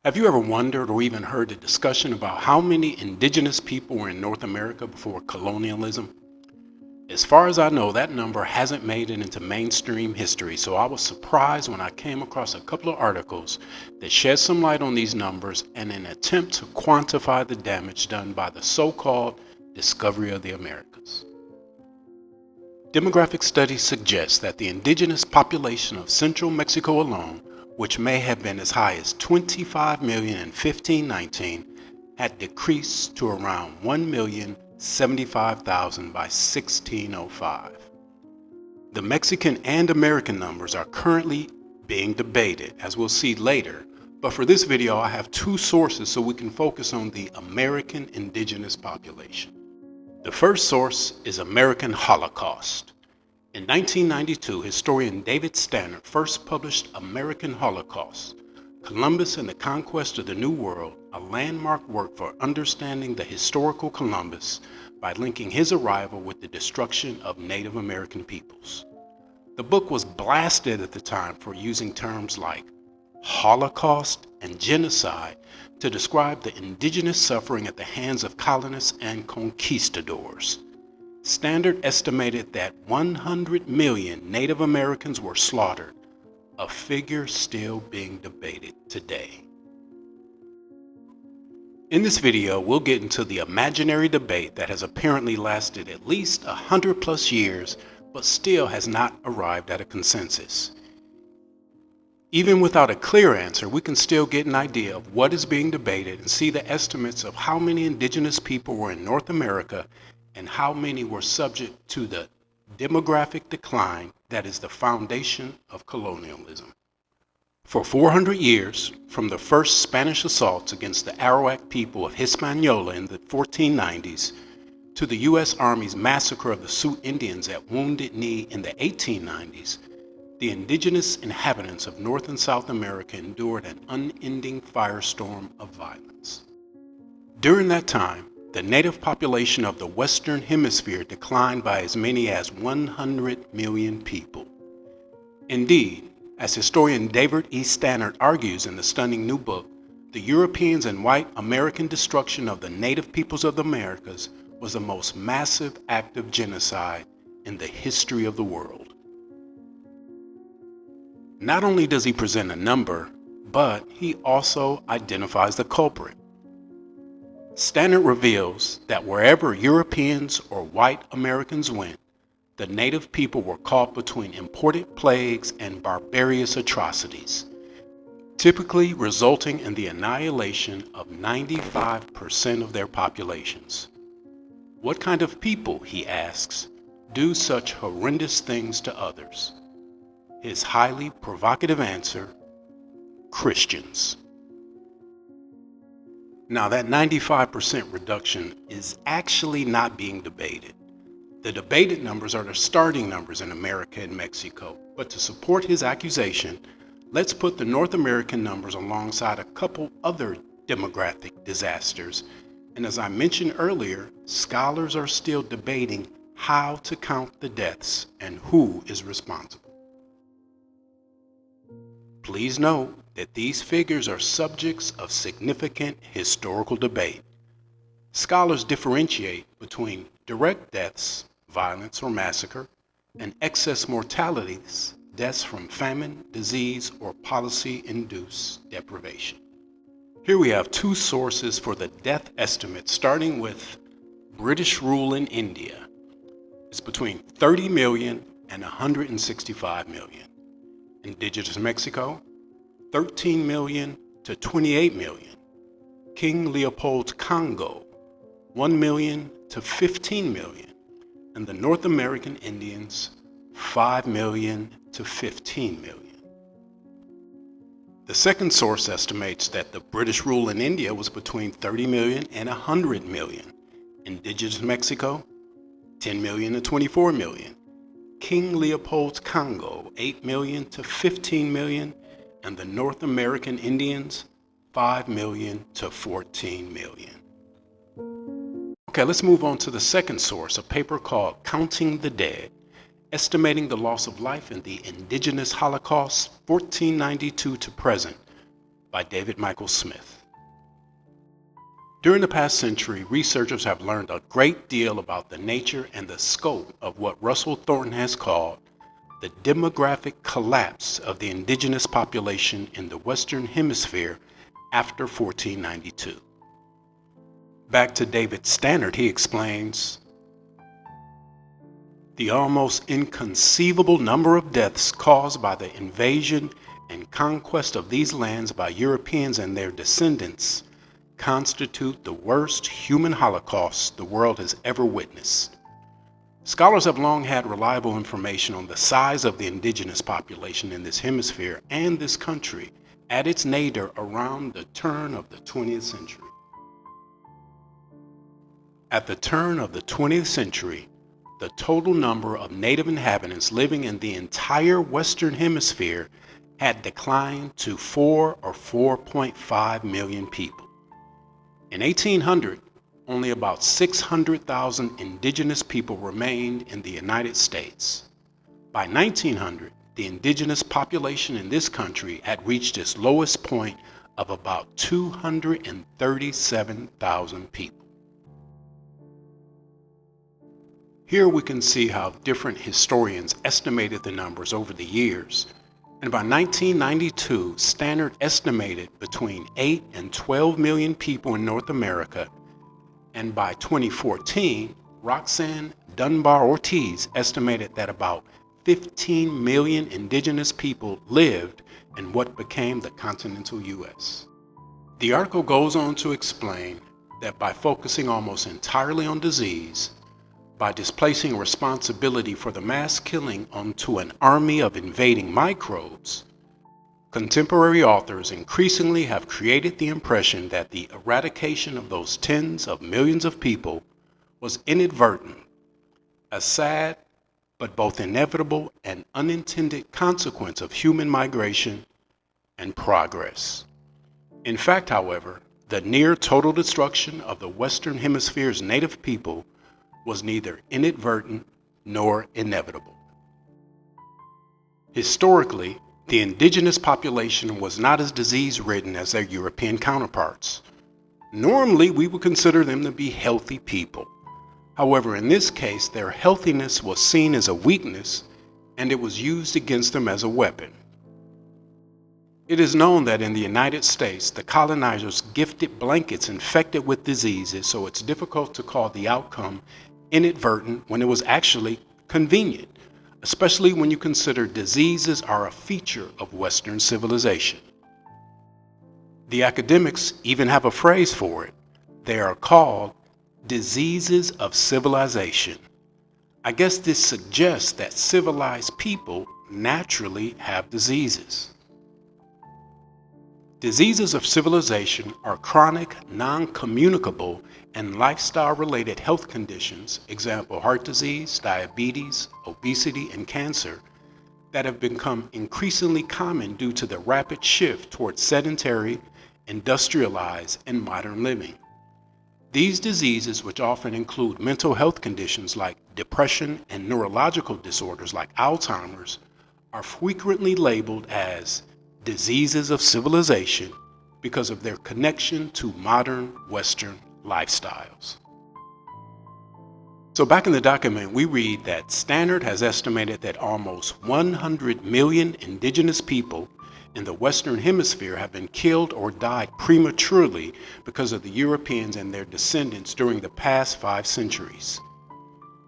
Have you ever wondered or even heard a discussion about how many indigenous people were in North America before colonialism? As far as I know, that number hasn't made it into mainstream history, so I was surprised when I came across a couple of articles that shed some light on these numbers in an attempt to quantify the damage done by the so-called discovery of the Americas. Demographic studies suggest that the indigenous population of central Mexico alone, which may have been as high as 25 million in 1519, had decreased to around 1,075,000 by 1605. The Mexican and American numbers are currently being debated, as we'll see later, but for this video I have two sources so we can focus on the American indigenous population. The first source is American Holocaust. In 1992, historian David Stannard first published American Holocaust, Columbus and the Conquest of the New World, a landmark work for understanding the historical Columbus by linking his arrival with the destruction of Native American peoples. The book was blasted at the time for using terms like Holocaust and genocide to describe the indigenous suffering at the hands of colonists and conquistadors. Stannard estimated that 100 million Native Americans were slaughtered, a figure still being debated today. In this video, we'll get into the imaginary debate that has apparently lasted at least 100 plus years, but still has not arrived at a consensus. Even without a clear answer, we can still get an idea of what is being debated and see the estimates of how many indigenous people were in North America and how many were subject to the demographic decline that is the foundation of colonialism. For 400 years, from the first Spanish assaults against the Arawak people of Hispaniola in the 1490s to the U.S. Army's massacre of the Sioux Indians at Wounded Knee in the 1890s, the indigenous inhabitants of North and South America endured an unending firestorm of violence. During that time, the native population of the Western Hemisphere declined by as many as 100 million people. Indeed, as historian David E. Stannard argues in the stunning new book, the Europeans and white American destruction of the native peoples of the Americas was the most massive act of genocide in the history of the world. Not only does he present a number, but he also identifies the culprit. Stannard reveals that wherever Europeans or white Americans went, the native people were caught between imported plagues and barbarous atrocities, typically resulting in the annihilation of 95% of their populations. What kind of people, he asks, do such horrendous things to others? His highly provocative answer: Christians. Now, that 95% reduction is actually not being debated. The debated numbers are the starting numbers in America and Mexico, but to support his accusation, let's put the North American numbers alongside a couple other demographic disasters. And as I mentioned earlier, scholars are still debating how to count the deaths and who is responsible. Please note that these figures are subjects of significant historical debate. Scholars differentiate between direct deaths, violence or massacre, and excess mortalities, deaths from famine, disease, or policy-induced deprivation. Here we have two sources for the death estimate, starting with British rule in India. It's between 30 million and 165 million. Indigenous Mexico, 13 million to 28 million. King Leopold's Congo, 1 million to 15 million. And the North American Indians, 5 million to 15 million. The second source estimates that the British rule in India was between 30 million and 100 million. Indigenous Mexico, 10 million to 24 million. King Leopold's Congo, 8 million to 15 million, and the North American Indians, 5 million to 14 million. Okay, let's move on to the second source, a paper called Counting the Dead, Estimating the Loss of Life in the Indigenous Holocaust, 1492 to Present, by David Michael Smith. During the past century, researchers have learned a great deal about the nature and the scope of what Russell Thornton has called the demographic collapse of the indigenous population in the Western Hemisphere after 1492. Back to David Stannard, he explains, the almost inconceivable number of deaths caused by the invasion and conquest of these lands by Europeans and their descendants constitute the worst human holocaust the world has ever witnessed. Scholars have long had reliable information on the size of the indigenous population in this hemisphere and this country at its nadir around the turn of the 20th century. At the turn of the 20th century, the total number of native inhabitants living in the entire Western Hemisphere had declined to 4 or 4.5 million people. In 1800, only about 600,000 indigenous people remained in the United States. By 1900, the indigenous population in this country had reached its lowest point of about 237,000 people. Here we can see how different historians estimated the numbers over the years, and by 1992, Stannard estimated between 8 and 12 million people in North America, and by 2014, Roxanne Dunbar Ortiz estimated that about 15 million indigenous people lived in what became the continental U.S. The article goes on to explain that by focusing almost entirely on disease, by displacing responsibility for the mass killing onto an army of invading microbes, contemporary authors increasingly have created the impression that the eradication of those tens of millions of people was inadvertent, a sad but both inevitable and unintended consequence of human migration and progress. In fact, however, the near total destruction of the Western Hemisphere's native people was neither inadvertent nor inevitable. Historically, the indigenous population was not as disease-ridden as their European counterparts. Normally, we would consider them to be healthy people. However, in this case, their healthiness was seen as a weakness, and it was used against them as a weapon. It is known that in the United States, the colonizers gifted blankets infected with diseases, so it's difficult to call the outcome inadvertent when it was actually convenient, especially when you consider diseases are a feature of Western civilization. The academics even have a phrase for it. They are called diseases of civilization. I guess this suggests that civilized people naturally have diseases. Diseases of civilization are chronic, non-communicable, and lifestyle-related health conditions, example heart disease, diabetes, obesity, and cancer, that have become increasingly common due to the rapid shift towards sedentary, industrialized, and modern living. These diseases, which often include mental health conditions like depression and neurological disorders like Alzheimer's, are frequently labeled as diseases of civilization because of their connection to modern Western lifestyles. So back in the document, we read that Stannard has estimated that almost 100 million indigenous people in the Western Hemisphere have been killed or died prematurely because of the Europeans and their descendants during the past 5 centuries.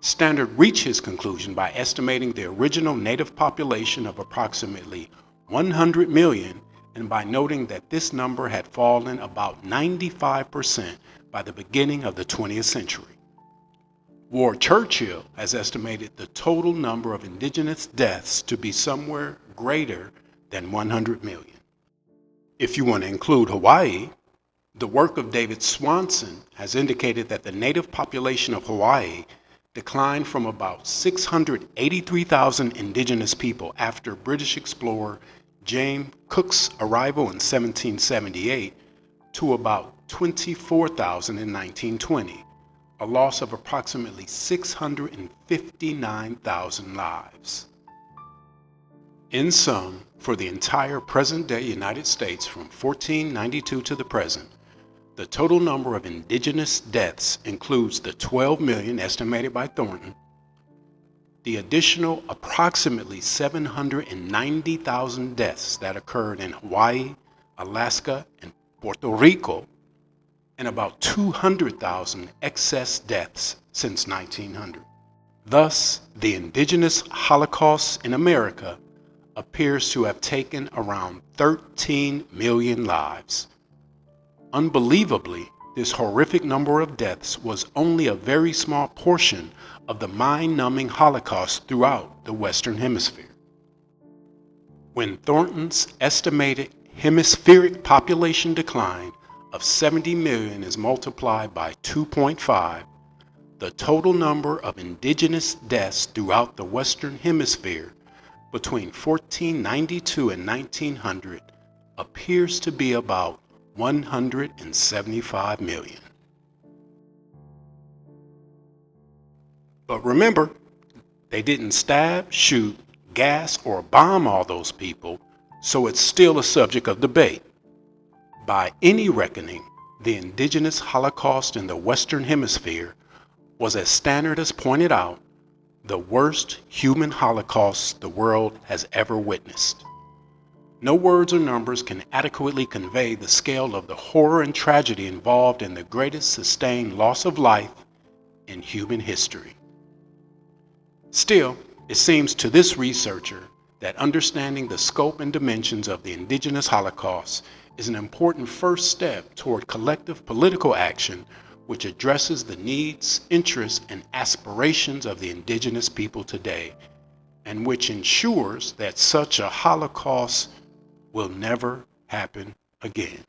Stannard reached his conclusion by estimating the original native population of approximately 100 million, and by noting that this number had fallen about 95% by the beginning of the 20th century. Ward Churchill has estimated the total number of indigenous deaths to be somewhere greater than 100 million. If you want to include Hawaii, the work of David Swanson has indicated that the native population of Hawaii declined from about 683,000 indigenous people after British explorer James Cook's arrival in 1778 to about 24,000 in 1920, a loss of approximately 659,000 lives. In sum, for the entire present-day United States from 1492 to the present, the total number of indigenous deaths includes the 12 million estimated by Thornton, the additional approximately 790,000 deaths that occurred in Hawaii, Alaska, and Puerto Rico, and about 200,000 excess deaths since 1900. Thus, the indigenous Holocaust in America appears to have taken around 13 million lives. Unbelievably, this horrific number of deaths was only a very small portion of the mind-numbing Holocaust throughout the Western Hemisphere. When Thornton's estimated hemispheric population decline of 70 million is multiplied by 2.5, the total number of indigenous deaths throughout the Western Hemisphere between 1492 and 1900 appears to be about 175 million. But remember, they didn't stab, shoot, gas, or bomb all those people, so it's still a subject of debate. By any reckoning, the indigenous Holocaust in the Western Hemisphere was, as Stannard has pointed out, the worst human Holocaust the world has ever witnessed. No words or numbers can adequately convey the scale of the horror and tragedy involved in the greatest sustained loss of life in human history. Still, it seems to this researcher that understanding the scope and dimensions of the indigenous Holocaust is an important first step toward collective political action which addresses the needs, interests, and aspirations of the indigenous people today, and which ensures that such a Holocaust will never happen again.